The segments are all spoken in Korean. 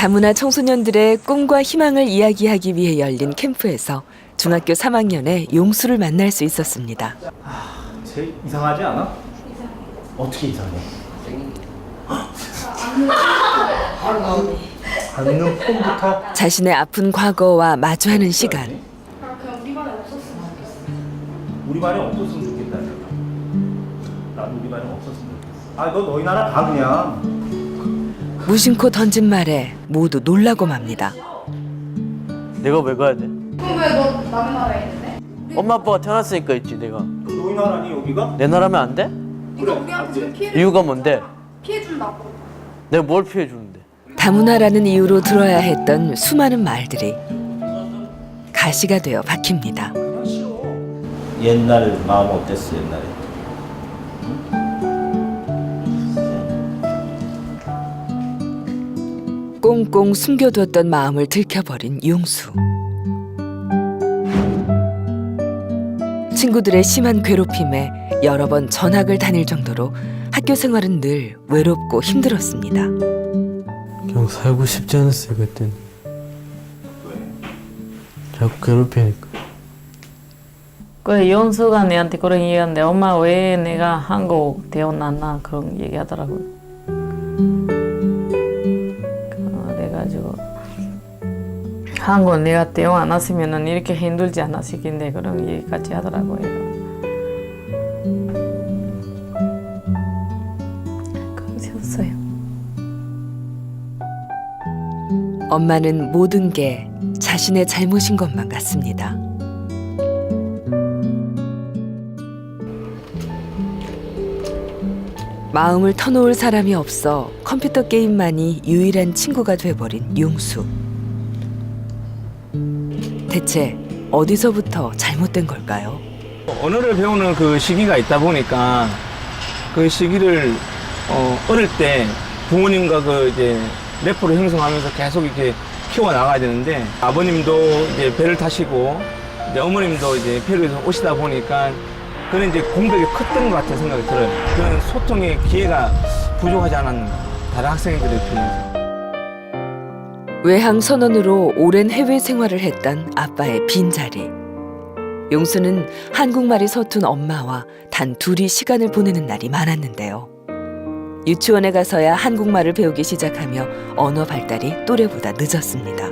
다문화 청소년들의 꿈과 희망을 이야기하기 위해 열린 캠프에서 중학교 3학년의 용수를 만날 수 있었습니다. 제일 이상하지 않아? 어떻게 이상해? 앉는 폼부터 자신의 아픈 과거와 마주하는 시간. 그냥 우리 반에 없었으면 좋겠어. 우리 반에 없었으면 좋겠다. 나도 우리 반에 없었으면 좋겠어. 아, 너 너희 나라 가 그냥. 무심코 던진 말에 모두 놀라고 맙니다. 내가 왜 가야 돼? 그럼 왜 너 남의 나라에 있는데? 엄마 아빠가 태어났으니까 있지 내가. 너희 나라니 여기가? 내 나라면 안 돼? 네가 우리한테 지금 이유가 뭔데? 피해 준다고. 내가 뭘 피해 주는데? 다문화라는 이유로 들어야 했던 수많은 말들이 가시가 되어 박힙니다. 옛날 마음 어땠어 옛날에? 꽁꽁 숨겨두었던 마음을 들켜버린 용수. 친구들의 심한 괴롭힘에 여러 번 전학을 다닐 정도로 학교 생활은 늘 외롭고 힘들었습니다. 그냥 살고 싶지 않았어요 그땐. 자꾸 괴롭히니까. 그 용수가 내한테 그런 얘기하는데 엄마 왜 내가 한국 태어났나 그런 얘기하더라고요. 그래가지고 한국 내가 태어났으면은 이렇게 힘들지 않았을 텐데 그런 얘기까지 하더라고요. 그랬었어요. 엄마는 모든 게 자신의 잘못인 것만 같습니다. 마음을 터놓을 사람이 없어 컴퓨터 게임만이 유일한 친구가 돼버린 용수. 대체 어디서부터 잘못된 걸까요? 언어를 배우는 그 시기가 있다 보니까 그 시기를 어릴 때 부모님과 그 이제 래퍼를 형성하면서 계속 이렇게 키워 나가야 되는데 아버님도 이제 배를 타시고 이제 어머님도 이제 배로에서 오시다 보니까 그런 이제 공백이 컸던 것 같은 생각이 들어요. 그런 소통의 기회가 부족하지 않았는가 다른 학생들에 비해서. 외항 선원으로 오랜 해외 생활을 했던 아빠의 빈자리. 용수는 한국말이 서툰 엄마와 단 둘이 시간을 보내는 날이 많았는데요. 유치원에 가서야 한국말을 배우기 시작하며 언어 발달이 또래보다 늦었습니다.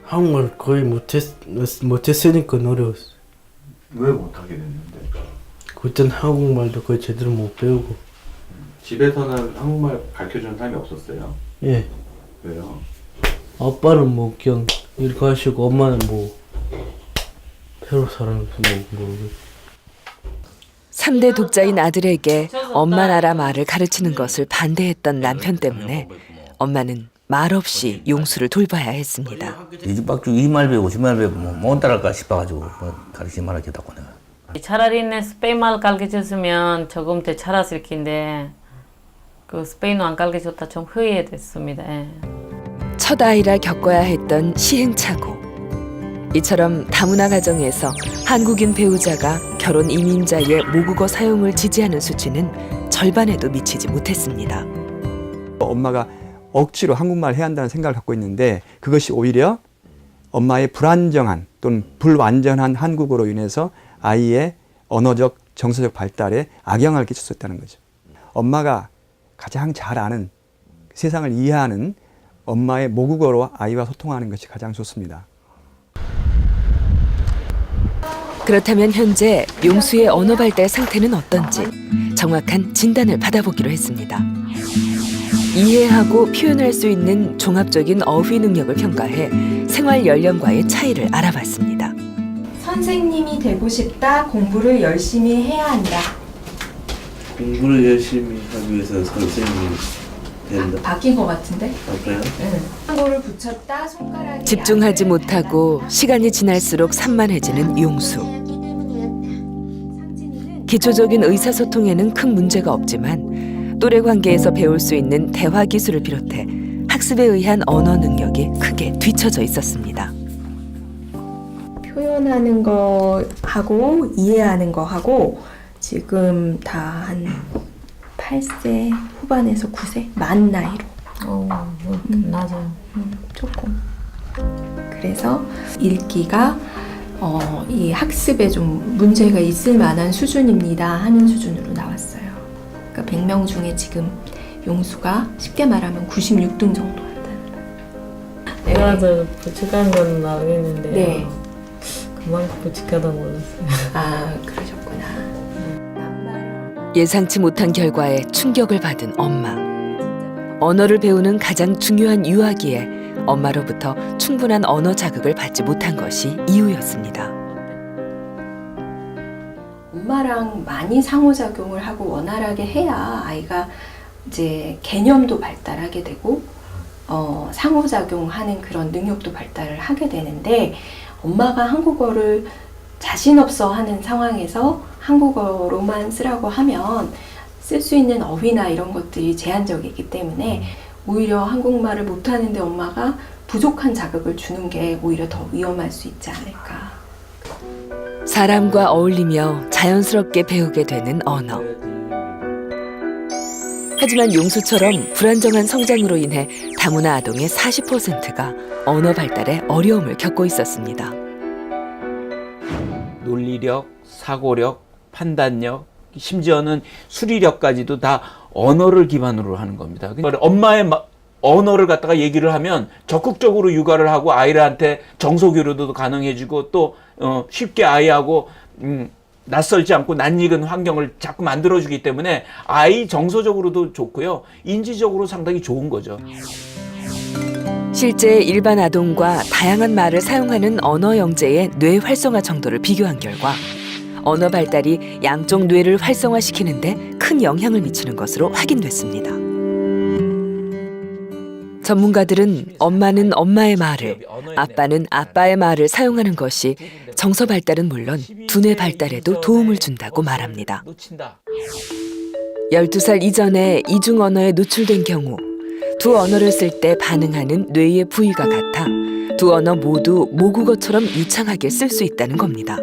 한국말 거의 못했으니까 어려웠어. 왜 못하게 됐는데? 그땐 한국말도 거의 제대로 못 배우고. 집에서는 한국말 가르쳐주는 사람이 없었어요? 예. 왜요? 아빠는 뭐 그냥 이렇게 하시고 엄마는 뭐 배로 살아서 뭐 3대 독자인 아들에게 엄마 나라 말을 가르치는 것을 반대했던 남편 때문에 엄마는 말없이 용수를 돌봐야 했습니다. 이 집 밖에 이 말 배우고 저 말 배우고 못 따라갈까 싶어가지고 가르치지 말았겠다고 내가. 차라리 내 스페인 말 가르쳐줬으면 조금 더 잘했을 텐데 그 스페인어 안 가르쳐줬다 좀 후회됐습니다. 예. 첫 아이라 겪어야 했던 시행착오. 이처럼 다문화 가정에서 한국인 배우자가 결혼 이민자의 모국어 사용을 지지하는 수치는 절반에도 미치지 못했습니다. 엄마가 억지로 한국말 해야 한다는 생각을 갖고 있는데 그것이 오히려 엄마의 불안정한 또는 불완전한 한국어로 인해서 아이의 언어적 정서적 발달에 악영향을 끼칠 수 있다는 거죠. 엄마가 가장 잘 아는 세상을 이해하는 엄마의 모국어로 아이와 소통하는 것이 가장 좋습니다. 그렇다면 현재 용수의 언어 발달 상태는 어떤지 정확한 진단을 받아보기로 했습니다. 이해하고 표현할 수 있는 종합적인 어휘 능력을 평가해 생활 연령과의 차이를 알아봤습니다. 선생님이 되고 싶다. 공부를 열심히 해야 한다. 공부를 열심히 하기 위해서 선생님이 된다. 바뀐 것 같은데? 그래요? 응. 한국어를 붙였다. 손가락이 집중하지 못하고 시간이 지날수록 산만해지는 용수. 기초적인 의사소통에는 큰 문제가 없지만 또래 관계에서 배울 수 있는 대화 기술을 비롯해 학습에 의한 언어 능력이 크게 뒤처져 있었습니다. 표현하는 거 하고 이해하는 거 하고 지금 다 한 8세 후반에서 9세 만 나이로. 맞아요. 조금. 그래서 읽기가 이 학습에 좀 문제가 있을 만한 수준입니다 하는 수준으로 나왔어요. 그러니까 100명 중에 지금 용수가 쉽게 말하면 96등 정도 한다는. 네. 맞아요. 부족한 건 알겠는데 네. 그만큼 부족하다 몰랐어요. 아, 그러셨구나. 예상치 못한 결과에 충격을 받은 엄마. 언어를 배우는 가장 중요한 유아기에 엄마로부터 충분한 언어 자극을 받지 못한 것이 이유였습니다. 엄마랑 많이 상호작용을 하고 원활하게 해야 아이가 이제 개념도 발달하게 되고 상호작용하는 그런 능력도 발달을 하게 되는데, 엄마가 한국어를 자신 없어 하는 상황에서 한국어로만 쓰라고 하면 쓸 수 있는 어휘나 이런 것들이 제한적이기 때문에 오히려 한국말을 못하는데 엄마가 부족한 자극을 주는 게 오히려 더 위험할 수 있지 않을까. 사람과 어울리며 자연스럽게 배우게 되는 언어. 하지만 용수처럼 불안정한 성장으로 인해 다문화 아동의 40%가 언어 발달에 어려움을 겪고 있었습니다. 논리력, 사고력, 판단력, 심지어는 수리력까지도 다 언어를 기반으로 하는 겁니다. 그러니까 엄마의 언어를 갖다가 얘기를 하면 적극적으로 육아를 하고 아이들한테 정서교류도 가능해지고 또 쉽게 아이하고 낯설지 않고 낯익은 환경을 자꾸 만들어주기 때문에 아이 정서적으로도 좋고요. 인지적으로 상당히 좋은 거죠. 실제 일반 아동과 다양한 말을 사용하는 언어 영재의 뇌 활성화 정도를 비교한 결과 언어 발달이 양쪽 뇌를 활성화시키는데 큰 영향을 미치는 것으로 확인됐습니다. 전문가들은 엄마는 엄마의 말을, 아빠는 아빠의 말을 사용하는 것이 정서 발달은 물론 두뇌 발달에도 도움을 준다고 말합니다. 12살 이전에 이중 언어에 노출된 경우 두 언어를 쓸 때 반응하는 뇌의 부위가 같아 두 언어 모두 모국어처럼 유창하게 쓸 수 있다는 겁니다.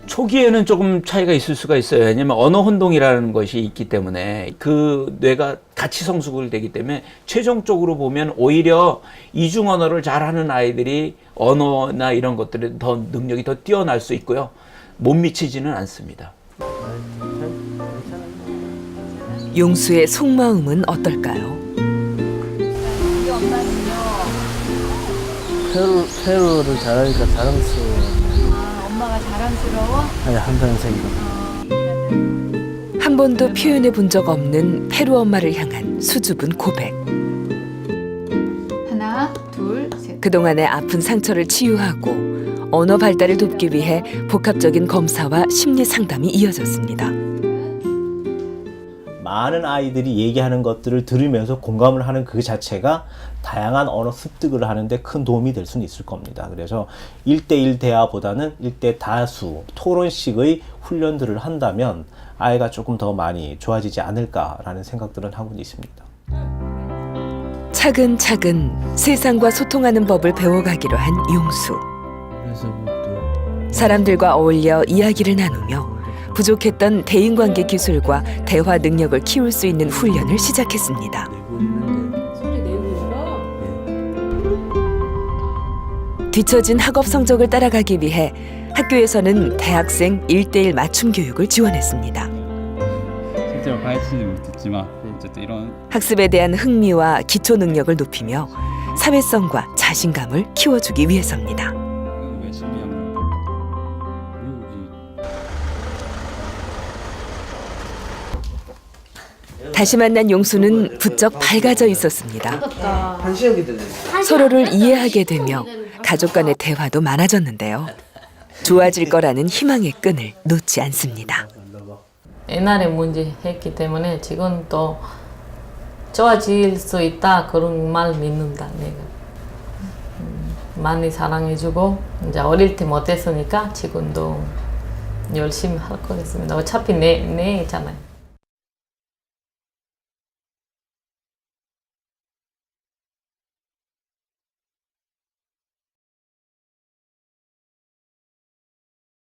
초기에는 조금 차이가 있을 수가 있어요. 왜냐하면 언어 혼동이라는 것이 있기 때문에 그 뇌가 같이 성숙을 되기 때문에 최종적으로 보면 오히려 이중 언어를 잘하는 아이들이 언어나 이런 것들에 더 능력이 더 뛰어날 수 있고요. 못 미치지는 않습니다. 용수의 속마음은 어떨까요? 우리 엄마는요. 페루를 잘하니까 자랑스러워. 엄마가 자랑스러워? 아니, 항상 생각. 한 번도 표현해 본 적 없는 페루 엄마를 향한 수줍은 고백. 하나, 둘, 셋. 그동안의 아픈 상처를 치유하고 언어 발달을 돕기 위해 복합적인 검사와 심리 상담이 이어졌습니다. 많은 아이들이 얘기하는 것들을 들으면서 공감을 하는 그 자체가 다양한 언어 습득을 하는데 큰 도움이 될 수는 있을 겁니다. 그래서 1대1 대화보다는 1대 다수 토론식의 훈련들을 한다면 아이가 조금 더 많이 좋아지지 않을까라는 생각들은 하고 있습니다. 차근차근 세상과 소통하는 법을 배워가기로 한 용수. 사람들과 어울려 이야기를 나누며 부족했던 대인관계 기술과 대화 능력을 키울 수 있는 훈련을 시작했습니다. 뒤처진 학업 성적을 따라가기 위해 학교에서는 대학생 1대1 맞춤 교육을 지원했습니다. 실제로 가르치지는 못했지만 어쨌든 이런 학습에 대한 흥미와 기초 능력을 높이며 사회성과 자신감을 키워주기 위해서입니다. 다시 만난 용수는 부쩍 밝아져 있었습니다. 서로를 이해하게 되며 가족 간의 대화도 많아졌는데요. 좋아질 거라는 희망의 끈을 놓지 않습니다. 옛날에 문제 했기 때문에 지금 또 좋아질 수 있다 그런 말 믿는다 내가. 많이 사랑해주고 이제 어릴 때 못했으니까 지금도 열심히 할 거겠습니다. 어차피 내 애잖아요.